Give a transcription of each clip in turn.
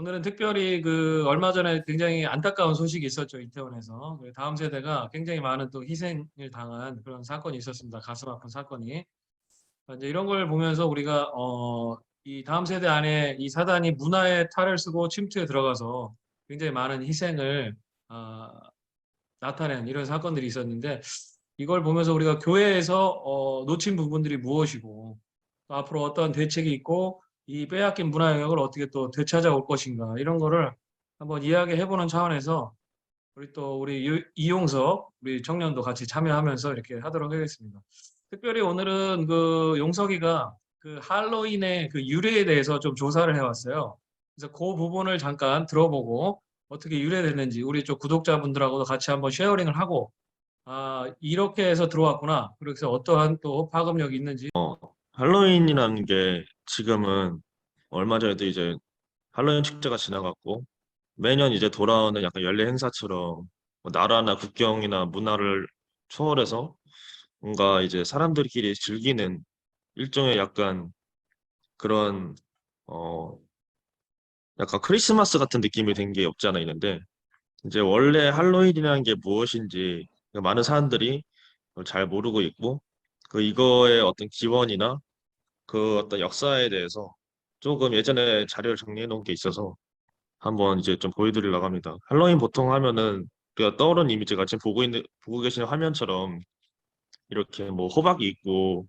오늘은 특별히 얼마 전에 굉장히 안타까운 소식이 있었죠, 이태원에서. 다음 세대가 굉장히 많은 또 희생을 당한 그런 사건이 있었습니다. 가슴 아픈 사건이. 이제 이런 걸 보면서 우리가 이 다음 세대 안에 이 사단이 문화의 탈을 쓰고 침투에 들어가서 굉장히 많은 희생을 아, 나타낸 이런 사건들이 있었는데, 이걸 보면서 우리가 교회에서 놓친 부분들이 무엇이고 또 앞으로 어떤 대책이 있고 이 빼앗긴 문화 영역을 어떻게 또 되찾아올 것인가, 이런 거를 한번 이야기해보는 차원에서 우리 이용석 우리 청년도 같이 참여하면서 이렇게 하도록 하겠습니다. 특별히 오늘은 용석이가 할로윈의 유래에 대해서 좀 조사를 해왔어요. 그래서 그 부분을 잠깐 들어보고 어떻게 유래됐는지 우리 쪽 구독자분들하고도 같이 한번 쉐어링을 하고, 이렇게 해서 들어왔구나, 그래서 어떠한 또 파급력이 있는지. 할로윈이라는 게 지금은 얼마 전에도 이제 할로윈 축제가 지나갔고 매년 이제 돌아오는 약간 연례 행사처럼 뭐 나라나 국경이나 문화를 초월해서 뭔가 이제 사람들끼리 즐기는 일종의 약간 그런 어 약간 크리스마스 같은 느낌이 된 게 없지 않아 있는데, 이제 원래 할로윈이라는 게 무엇인지 많은 사람들이 잘 모르고 있고, 이거의 어떤 기원이나 어떤 역사에 대해서 조금 예전에 자료를 정리해 놓은 게 있어서 한번 이제 좀 보여드리려고 합니다. 할로윈 보통 하면은 우리가 떠오르는 이미지가 지금 보고 계시는 화면처럼 이렇게 뭐 호박이 있고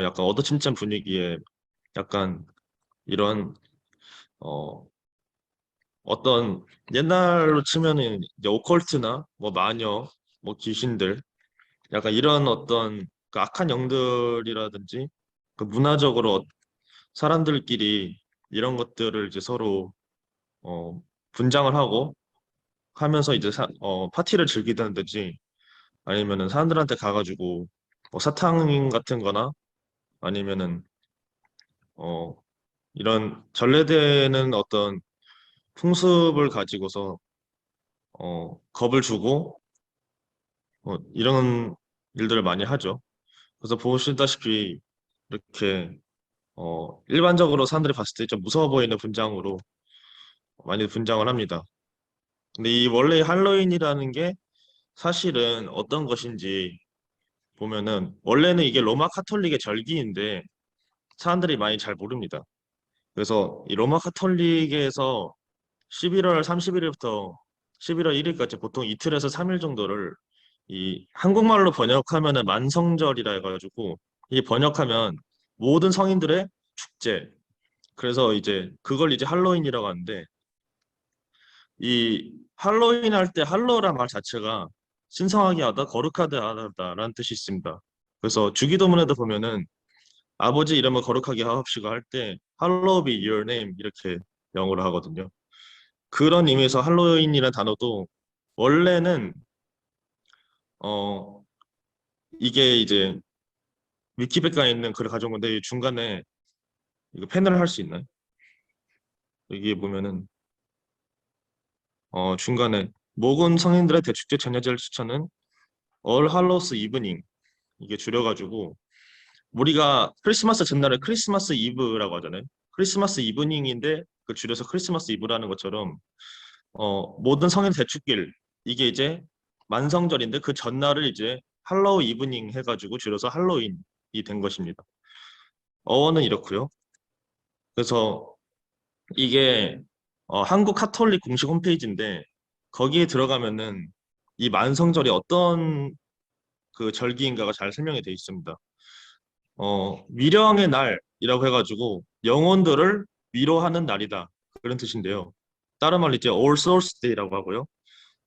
약간 어두침침한 분위기에 약간 이런 어 어떤 옛날로 치면은 이제 오컬트나 뭐 마녀, 뭐 귀신들, 약간 이런 어떤 악한 영들이라든지 문화적으로 사람들끼리 이런 것들을 이제 서로 어, 분장을 하고 하면서 이제 파티를 즐기다든지 아니면은 사람들한테 가가지고 뭐 사탕 같은 거나 아니면은 어, 이런 전래되는 어떤 풍습을 가지고서 겁을 주고 이런 일들을 많이 하죠. 그래서 보시다시피 이렇게 일반적으로 사람들이 봤을 때 좀 무서워 보이는 분장으로 많이 분장을 합니다. 근데 이 원래 할로윈이라는 게 사실은 어떤 것인지 보면은 원래는 이게 로마 카톨릭의 절기인데 사람들이 많이 잘 모릅니다. 그래서 이 로마 카톨릭에서 11월 30일부터 11월 1일까지 보통 이틀에서 3일 정도를 이 한국말로 번역하면은 만성절이라 해가지고 이 번역하면 모든 성인들의 축제. 그래서 이제 그걸 이제 할로윈이라고 하는데, 이 할로윈 할 때 할로란 말 자체가 신성하게 하다, 거룩하게 하다라는 뜻이 있습니다. 그래서 주기도문에도 보면은 아버지 이름을 거룩하게 하옵시고 할 때 Hallowed be your name 이렇게 영어로 하거든요. 그런 의미에서 할로윈이라는 단어도 원래는 어 이게 이제 위키백과에 있는 글을 가져온 건데, 이 중간에 이거 펜을 할 수 있나요? 여기에 보면은 중간에 모든 성인들의 대축제 전야제를 추천은 All Hallows Evening, 이게 줄여가지고 우리가 크리스마스 전날을 크리스마스 이브라고 하잖아요. 크리스마스 이브닝인데 그 줄여서 크리스마스 이브라는 것처럼 모든 성인 대축일, 이게 이제 만성절인데 그 전날을 이제 할로우 이브닝 해가지고 줄여서 할로윈이 된 것입니다. 어원은 이렇고요. 그래서 이게 한국 카톨릭 공식 홈페이지인데 거기에 들어가면은 이 만성절이 어떤 그 절기인가가 잘 설명이 되어 있습니다. 위령의 날이라고 해가지고 영혼들을 위로하는 날이다, 그런 뜻인데요. 다른 말로 이제 All Souls Day라고 하고요.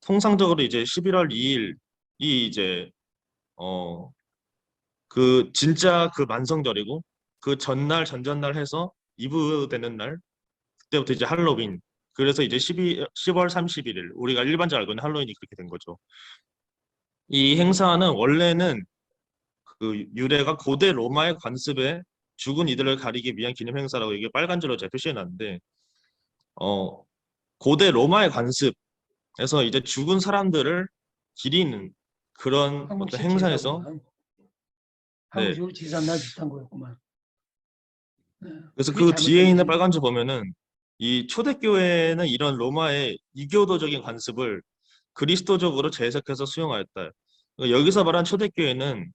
통상적으로 이제 11월 2일이 이제 어 진짜 그 만성절이고, 그 전날 전전날 해서 이브 되는 날, 그때부터 이제 할로윈. 그래서 이제 10월 31일 우리가 일반적으로 알고 있는 할로윈이 그렇게 된 거죠. 이 행사는 원래는 그 유래가 고대 로마의 관습에 죽은 이들을 가리기 위한 기념 행사라고 이게 빨간 줄로 제가 표시해 놨는데, 어 고대 로마의 관습에서 이제 죽은 사람들을 기리는 그런 한국 어떤 행사에서, 지사구만. 한국 네. 지구 지사 날 비슷한 거였구만. 네. 그래서 그게 그 뒤에 잘못된 있는 거지. 빨간 줄 보면은 이 초대교회는 이런 로마의 이교도적인 관습을 그리스도적으로 재해석해서 수용하였다. 그러니까 여기서 말한 초대교회는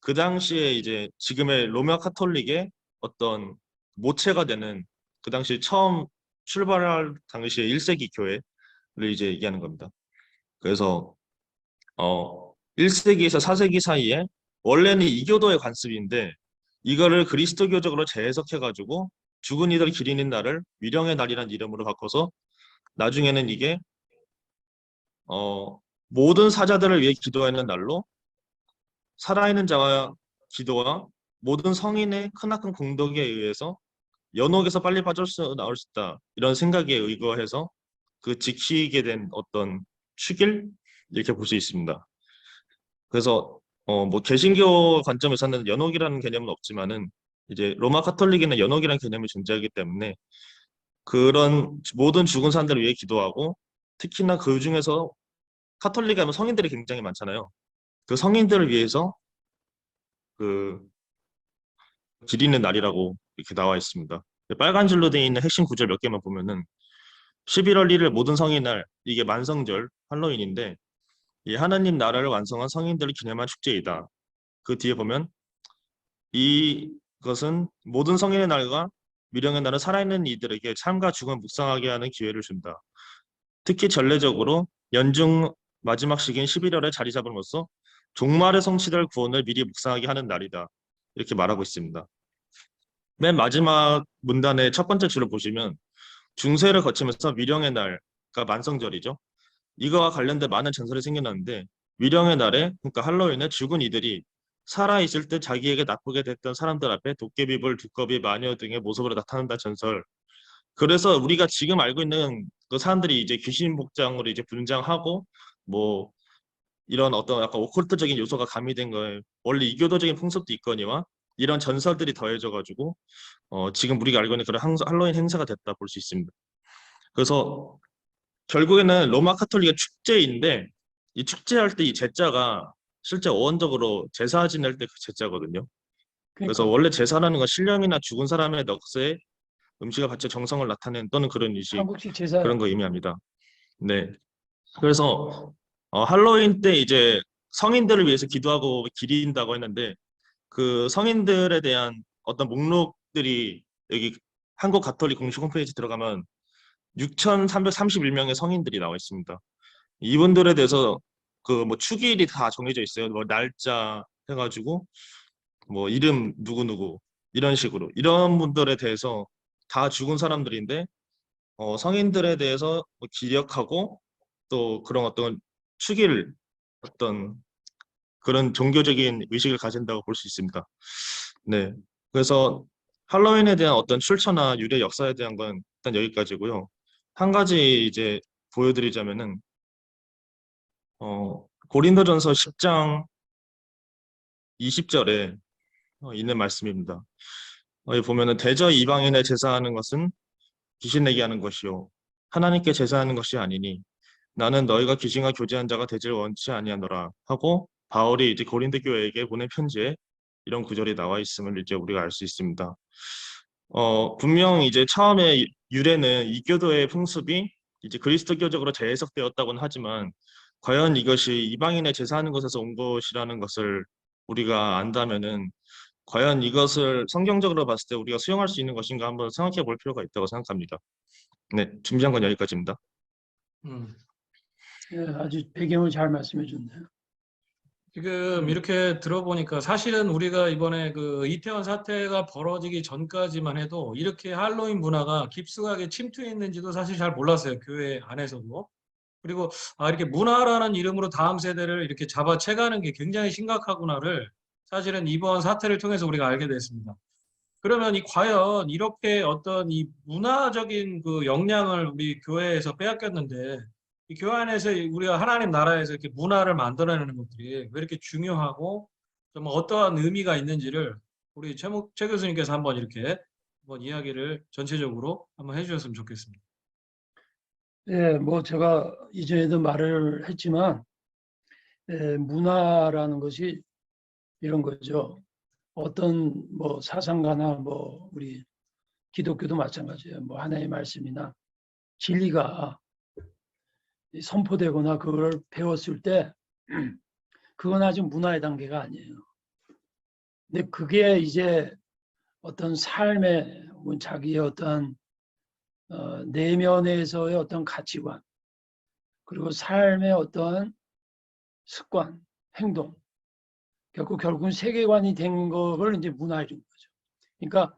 그 당시에 이제 지금의 로마 카톨릭의 어떤 모체가 되는 그 당시 처음 출발할 당시의 1세기 교회를 이제 얘기하는 겁니다. 그래서 1세기에서 4세기 사이에 원래는 이교도의 관습인데 이거를 그리스도교적으로 재해석해가지고 죽은 이들 기리는 날을 위령의 날이라는 이름으로 바꿔서 나중에는 이게 모든 사자들을 위해 기도하는 날로 살아있는 자와 기도와 모든 성인의 크나큰 공덕에 의해서 연옥에서 빨리 나올 수 있다. 이런 생각에 의거해서 그 지키게 된 어떤 축일 이렇게 볼 수 있습니다. 그래서 뭐 개신교 관점에서는 연옥이라는 개념은 없지만은 이제 로마 카톨릭에는 연옥이라는 개념이 존재하기 때문에 그런 모든 죽은 사람들을 위해 기도하고 특히나 그 중에서 카톨릭에 하면 성인들이 굉장히 많잖아요. 그 성인들을 위해서 그 기리는 날이라고 이렇게 나와 있습니다. 빨간 줄로 되어 있는 핵심 구절 몇 개만 보면은 11월 1일 모든 성인 날 이게 만성절 할로윈인데 이 하나님 나라를 완성한 성인들을 기념한 축제이다. 그 뒤에 보면 이것은 모든 성인의 날과 미령의 날은 살아있는 이들에게 삶과 죽음을 묵상하게 하는 기회를 준다. 특히 전례적으로 연중 마지막 시기인 11월에 자리 잡음으로써 종말의 성취될 구원을 미리 묵상하게 하는 날이다. 이렇게 말하고 있습니다. 맨 마지막 문단의 첫 번째 줄을 보시면 중세를 거치면서 미령의 날과 만성절이죠. 이거와 관련된 많은 전설이 생겨났는데 미령의 날에 그러니까 할로윈에 죽은 이들이 살아있을 때 자기에게 나쁘게 됐던 사람들 앞에 도깨비불, 두꺼비, 마녀 등의 모습으로 나타난다 전설. 그래서 우리가 지금 알고 있는 그 사람들이 이제 귀신 복장으로 이제 분장하고 뭐 이런 어떤 약간 오컬트적인 요소가 가미된 거에 원래 이교도적인 풍습도 있거니와 이런 전설들이 더해져가지고 지금 우리가 알고 있는 그런 할로윈 행사가 됐다 볼 수 있습니다. 그래서 결국에는 로마 카톨릭의 축제인데 이 축제할 때 이 제자가 실제 어원적으로 제사 지낼 때 그 제자거든요. 그래서 그러니까 원래 제사라는 건 신령이나 죽은 사람의 넋에 음식을 바쳐 정성을 나타낸 또는 그런 의식 한국식 제사야. 그런 거 의미합니다. 네. 그래서 할로윈 때 이제 성인들을 위해서 기도하고 기린다고 했는데 그 성인들에 대한 어떤 목록들이 여기 한국 가톨릭 공식 홈페이지 들어가면 6,331명의 성인들이 나와 있습니다. 이분들에 대해서 그 뭐 축일이 다 정해져 있어요. 뭐 날짜 해가지고 뭐 이름 누구누구 이런 식으로 이런 분들에 대해서 다 죽은 사람들인데 성인들에 대해서 뭐 기력하고 또 그런 어떤 축일 어떤 그런 종교적인 의식을 가진다고 볼 수 있습니다. 네. 그래서 할로윈에 대한 어떤 출처나 유래 역사에 대한 건 일단 여기까지고요. 한 가지 이제 보여드리자면은 고린도전서 10장 20절에 있는 말씀입니다. 여기 보면은 대저 이방인의 제사하는 것은 귀신 내게 하는 것이요 하나님께 제사하는 것이 아니니 나는 너희가 귀신과 교제한 자가 되질 원치 아니하노라 하고 바울이 이제 고린도 교회에게 보낸 편지에 이런 구절이 나와 있음을 이제 우리가 알 수 있습니다. 분명 이제 처음에 유래는 이교도의 풍습이 이제 그리스도교적으로 재해석되었다고는 하지만 과연 이것이 이방인의 제사하는 것에서 온 것이라는 것을 우리가 안다면은 과연 이것을 성경적으로 봤을 때 우리가 수용할 수 있는 것인가 한번 생각해 볼 필요가 있다고 생각합니다. 네, 준비한 건 여기까지입니다. 음. 예, 아주 배경을 잘 말씀해 줬네요. 지금 이렇게 들어보니까 사실은 우리가 이번에 그 이태원 사태가 벌어지기 전까지만 해도 이렇게 할로윈 문화가 깊숙하게 침투해 있는지도 사실 잘 몰랐어요. 교회 안에서도. 그리고 이렇게 문화라는 이름으로 다음 세대를 이렇게 잡아채가는 게 굉장히 심각하구나를 사실은 이번 사태를 통해서 우리가 알게 됐습니다. 그러면 과연 이렇게 어떤 이 문화적인 그 역량을 우리 교회에서 빼앗겼는데 이 교회 안에서 우리가 하나님 나라에서 이렇게 문화를 만들어내는 것들이 왜 이렇게 중요하고 좀 어떠한 의미가 있는지를 우리 최 교수님께서 한번 이렇게 한번 이야기를 전체적으로 한번 해주셨으면 좋겠습니다. 예, 뭐 제가 이전에도 말을 했지만 문화라는 것이 이런 거죠. 어떤 뭐 사상가나 뭐 우리 기독교도 마찬가지예요. 뭐 하나님의 말씀이나 진리가 선포되거나 그걸 배웠을 때 그건 아직 문화의 단계가 아니에요. 근데 그게 이제 어떤 삶의 혹은 자기의 어떤 내면에서의 어떤 가치관 그리고 삶의 어떤 습관, 행동 결국은 세계관이 된 걸 이제 문화라는 거죠. 그러니까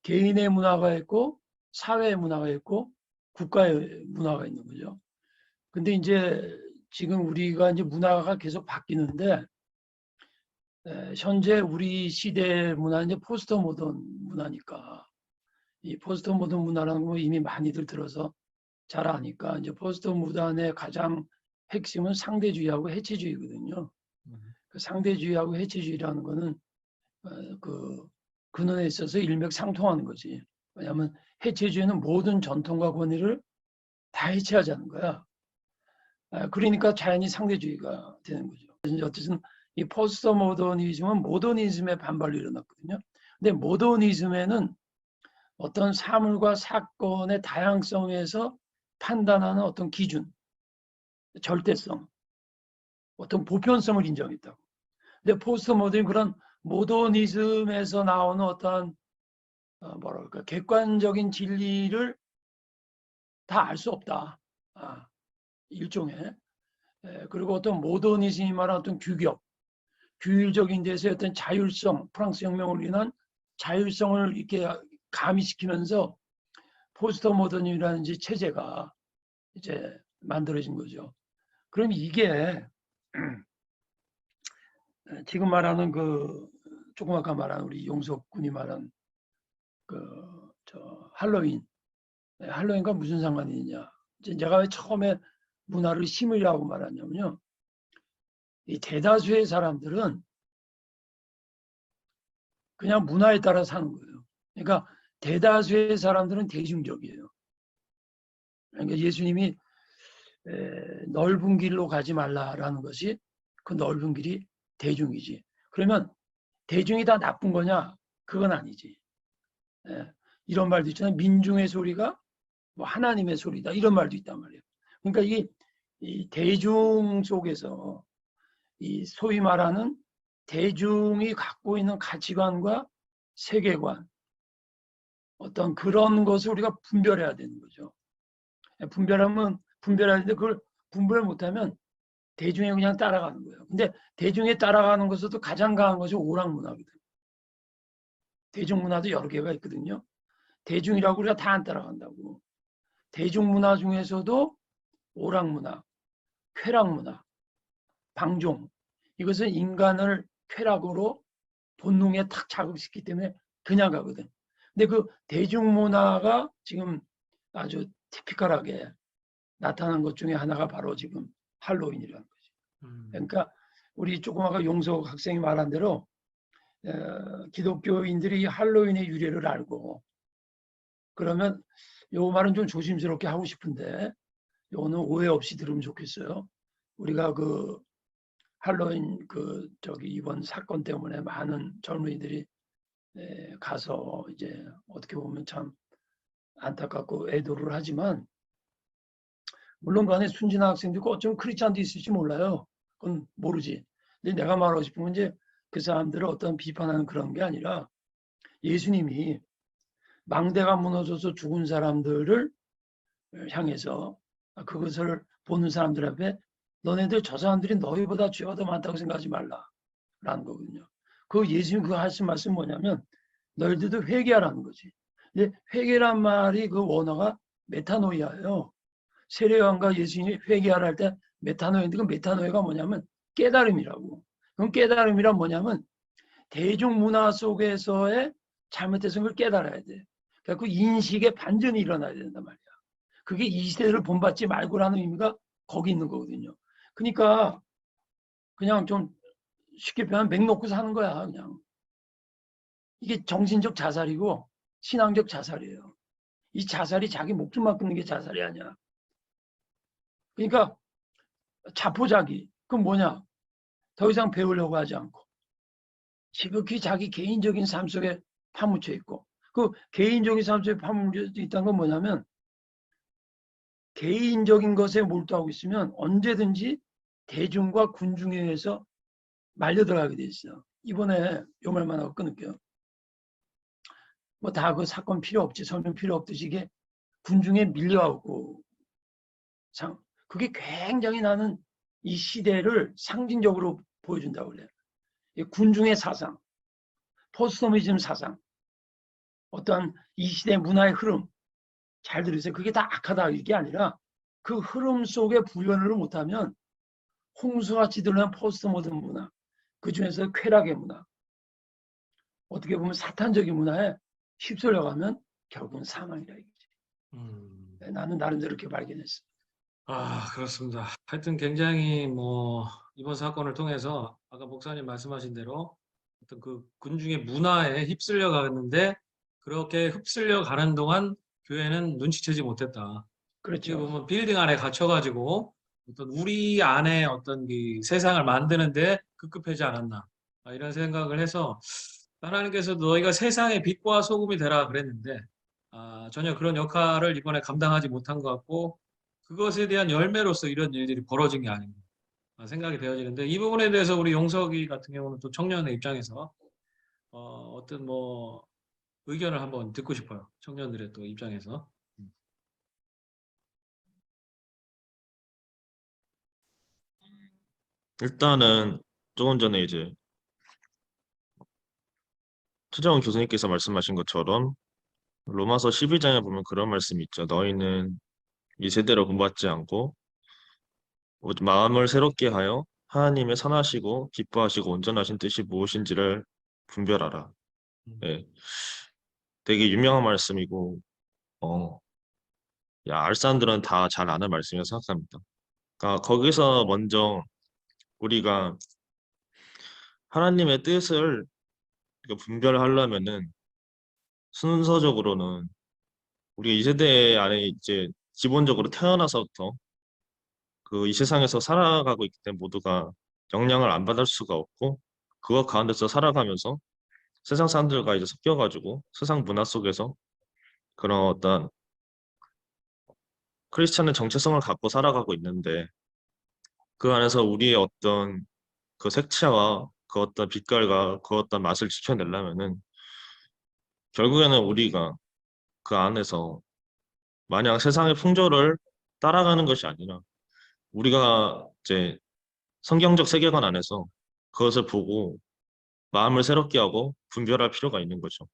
개인의 문화가 있고 사회의 문화가 있고 국가의 문화가 있는 거죠. 근데 이제 지금 우리가 이제 문화가 계속 바뀌는데 현재 우리 시대 문화는 이제 포스트 모던 문화니까 이 포스트 모던 문화라는 거 이미 많이들 들어서 잘 아니까 이제 포스트 모던의 가장 핵심은 상대주의하고 해체주의거든요. 그 상대주의하고 해체주의라는 거는 그 근원에 있어서 일맥상통하는 거지. 왜냐하면 해체주의는 모든 전통과 권위를 다 해체하자는 거야. 그러니까 자연히 상대주의가 되는 거죠. 어쨌든 이 포스트 모더니즘은 모더니즘의 반발로 일어났거든요. 근데 모더니즘에는 어떤 사물과 사건의 다양성에서 판단하는 어떤 기준, 절대성, 어떤 보편성을 인정했다고. 근데 포스트 모더니 그런 모더니즘에서 나오는 어떤 뭐랄까 객관적인 진리를 다 알 수 없다. 일종의 그리고 어떤 모더니즘이 말하는 어떤 규격, 규율적인 데서의 어떤 자율성, 프랑스 혁명으로 인한 자율성을 이렇게 가미시키면서 포스트 모더니즘이라는 체제가 이제 만들어진 거죠. 그럼 이게 지금 말하는 그 조금 아까 말한 우리 용석 군이 말한 할로윈, 할로윈과 무슨 상관이 있냐? 제가 왜 처음에 문화를 심으려고 말하냐면요. 이 대다수의 사람들은 그냥 문화에 따라 사는 거예요. 그러니까 대다수의 사람들은 대중적이에요. 그러니까 예수님이 넓은 길로 가지 말라라는 것이 그 넓은 길이 대중이지. 그러면 대중이 다 나쁜 거냐? 그건 아니지. 이런 말도 있잖아요. 민중의 소리가 뭐 하나님의 소리다. 이런 말도 있단 말이에요. 그러니까 이 대중 속에서 이 소위 말하는 대중이 갖고 있는 가치관과 세계관 어떤 그런 것을 우리가 분별해야 되는 거죠. 분별하는데 그걸 분별 못하면 대중에 그냥 따라가는 거예요. 근데 대중에 따라가는 것에도 가장 강한 것이 오락문화거든요. 대중문화도 여러 개가 있거든요. 대중이라고 우리가 다 안 따라간다고. 대중문화 중에서도 오락문화, 쾌락문화, 방종 이것은 인간을 쾌락으로 본능에 탁 자극시키기 때문에 그냥 가거든. 근데 그 대중문화가 지금 아주 티피컬하게 나타난 것 중에 하나가 바로 지금 할로윈이라는 거지. 그러니까 우리 조금 아까 용석 학생이 말한 대로 기독교인들이 할로윈의 유래를 알고 그러면 요 말은 좀 조심스럽게 하고 싶은데 요거는 오해 없이 들으면 좋겠어요. 우리가 그 할로윈 이번 사건 때문에 많은 젊은이들이 가서 이제 어떻게 보면 참 안타깝고 애도를 하지만 물론 그 안에 순진한 학생도 있고 어쩌면 크리스찬도 있을지 몰라요. 그건 모르지. 근데 내가 말하고 싶은 건 이제 그 사람들을 어떤 비판하는 그런 게 아니라 예수님이 망대가 무너져서 죽은 사람들을 향해서 그것을 보는 사람들 앞에 너네들 저 사람들이 너희보다 죄가 더 많다고 생각하지 말라라는 거거든요. 그 예수님 그 하신 말씀 뭐냐면 너희들도 회개하라는 거지. 근데 회개란 말이 그 원어가 메타노이아예요. 세례요한과 예수님이 회개하라 할 때 메타노이인데 그 메타노이가 뭐냐면 깨달음이라고. 그럼 깨달음이란 뭐냐면 대중문화 속에서의 잘못된 걸 깨달아야 돼. 그래서 그 인식의 반전이 일어나야 된단 말이야. 그게 이 시대를 본받지 말고라는 의미가 거기 있는 거거든요. 그러니까 그냥 좀 쉽게 표현하면 맥 놓고 사는 거야. 그냥. 이게 정신적 자살이고 신앙적 자살이에요. 이 자살이 자기 목숨만 끊는 게 자살이 아니야. 그러니까 자포자기. 그건 뭐냐? 더 이상 배우려고 하지 않고 지극히 자기 개인적인 삶 속에 파묻혀 있고 그 개인적인 삶 속에 파문이 있다는 건 뭐냐면 개인적인 것에 몰두하고 있으면 언제든지 대중과 군중에 의해서 말려 들어가게 돼 있어요. 이번에 요 말만 하고 끊을게요. 뭐 다 그 사건 필요 없지, 설명 필요 없듯이 이게 군중에 밀려오고 그게 굉장히 나는 이 시대를 상징적으로 보여준다고 그래요. 이 군중의 사상, 포스트모더니즘 사상, 어떠한 이 시대 문화의 흐름, 잘 들으세요. 그게 다 악하다 이게 아니라 그 흐름 속에 구현을 못하면 홍수같이 드러난 포스트모던 문화, 그 중에서 쾌락의 문화, 어떻게 보면 사탄적인 문화에 휩쓸려가면 결국은 사망이라 이거지. 나는 나름대로 이렇게 발견했어. 그렇습니다. 하여튼 굉장히 뭐 이번 사건을 통해서 아까 목사님 말씀하신 대로 어떤 그 군중의 문화에 휩쓸려 가는데 그렇게 휩쓸려 가는 동안 교회는 눈치채지 못했다. 어떻게 그렇죠. 보면 빌딩 안에 갇혀가지고 어떤 우리 안에 어떤 이 세상을 만드는데 급급하지 않았나. 이런 생각을 해서 하나님께서 너희가 세상의 빛과 소금이 되라 그랬는데 전혀 그런 역할을 이번에 감당하지 못한 것 같고 그것에 대한 열매로서 이런 일들이 벌어진 게 아닌가 생각이 되어지는데 이 부분에 대해서 우리 용석이 같은 경우는 또 청년의 입장에서 어떤 뭐 의견을 한번 듣고 싶어요. 청년들의 또 입장에서. 일단은 조금 전에 이제 최정원 교수님께서 말씀하신 것처럼 로마서 12장에 보면 그런 말씀이 있죠. 너희는 이 세대로 본받지 않고 오직 마음을 새롭게 하여 하나님의 선하시고 기뻐하시고 온전하신 뜻이 무엇인지를 분별하라. 예, 되게 유명한 말씀이고 알사람들은 다 잘 아는 말씀이라고 생각합니다. 그러니까 거기서 먼저 우리가 하나님의 뜻을 분별하려면은 순서적으로는 우리가 이 세대 안에 이제 기본적으로 태어나서부터 그 이 세상에서 살아가고 있기 때문에 모두가 영향을 안 받을 수가 없고 그거 가운데서 살아가면서 세상 사람들과 이제 섞여가지고 세상 문화 속에서 그런 어떤 크리스찬의 정체성을 갖고 살아가고 있는데 그 안에서 우리의 어떤 그 색채와 그 어떤 빛깔과 그 어떤 맛을 지켜내려면은 결국에는 우리가 그 안에서 마냥 세상의 풍조를 따라가는 것이 아니라 우리가 이제 성경적 세계관 안에서 그것을 보고 마음을 새롭게 하고 분별할 필요가 있는 거죠.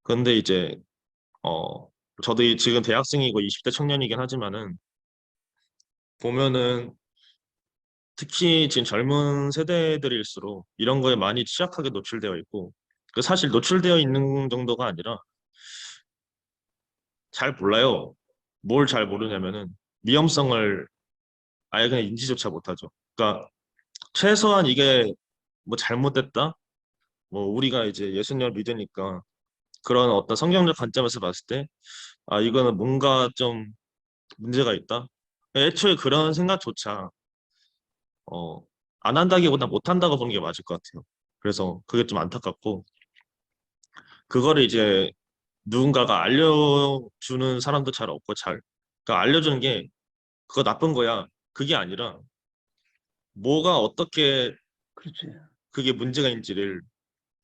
그런데 이제 저도 지금 대학생이고 20대 청년이긴 하지만은 보면은 특히 지금 젊은 세대들일수록 이런 거에 많이 취약하게 노출되어 있고 그 사실 노출되어 있는 정도가 아니라 잘 몰라요. 뭘 잘 모르냐면은 위험성을 아예 그냥 인지조차 못하죠. 그러니까 최소한 이게 뭐 잘못됐다? 뭐 우리가 이제 예수님을 믿으니까 그런 어떤 성경적 관점에서 봤을 때 이거는 뭔가 좀 문제가 있다. 애초에 그런 생각조차 안 한다기보다 못 한다고 보는 게 맞을 것 같아요. 그래서 그게 좀 안타깝고 그거를 이제 누군가가 알려주는 사람도 잘 없고 그러니까 알려주는 게 그거 나쁜 거야. 그게 아니라 뭐가 어떻게 그렇지. 그게 문제가 있는지를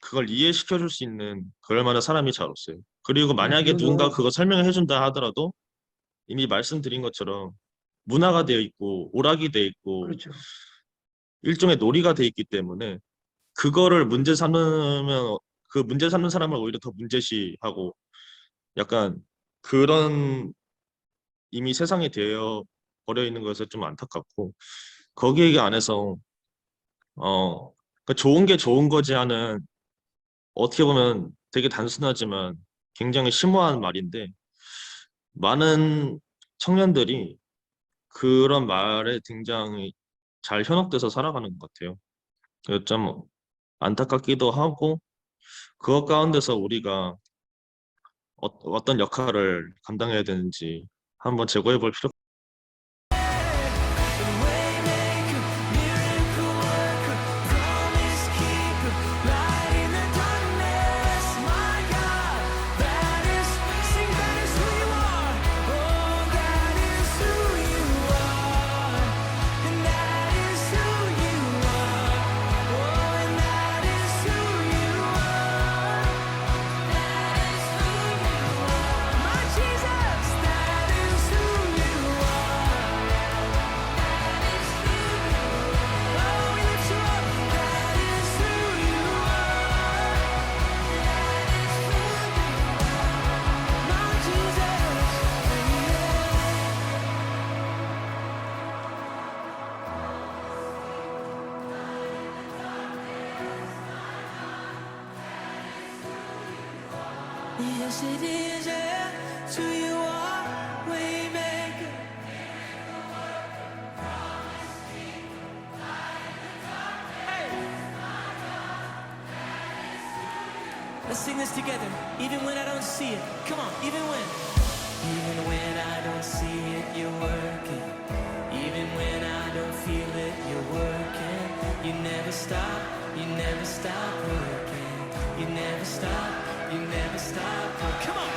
그걸 이해시켜 줄 수 있는 그럴 만한 사람이 잘 없어요. 그리고 만약에 누군가 이거는 그거 설명을 해준다 하더라도 이미 말씀드린 것처럼 문화가 되어 있고 오락이 되어 있고 그렇죠. 일종의 놀이가 되어 있기 때문에 그거를 문제 삼으면 그 문제 삼는 사람을 오히려 더 문제시하고 약간 그런 이미 세상에 되어 버려 있는 것에 좀 안타깝고 거기에 안에서 그 좋은 게 좋은 거지 하는 어떻게 보면 되게 단순하지만 굉장히 심오한 말인데 많은 청년들이 그런 말에 굉장히 잘 현혹돼서 살아가는 것 같아요. 그래서 좀 안타깝기도 하고 그것 가운데서 우리가 어떤 역할을 감당해야 되는지 한번 재고해 볼 필요가 yes it is, yeah. To you are waymaker. Let's sing this together. Even when I don't see it. Come on, even when I don't see it, you're working. Even when I don't feel it, you're working. You never stop working. You never stop working. Come on.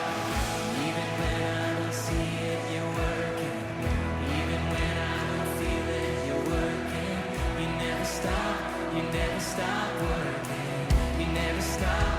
Even when I don't see it, you're working. Even when I don't feel it, you're working. You never stop working. You never stop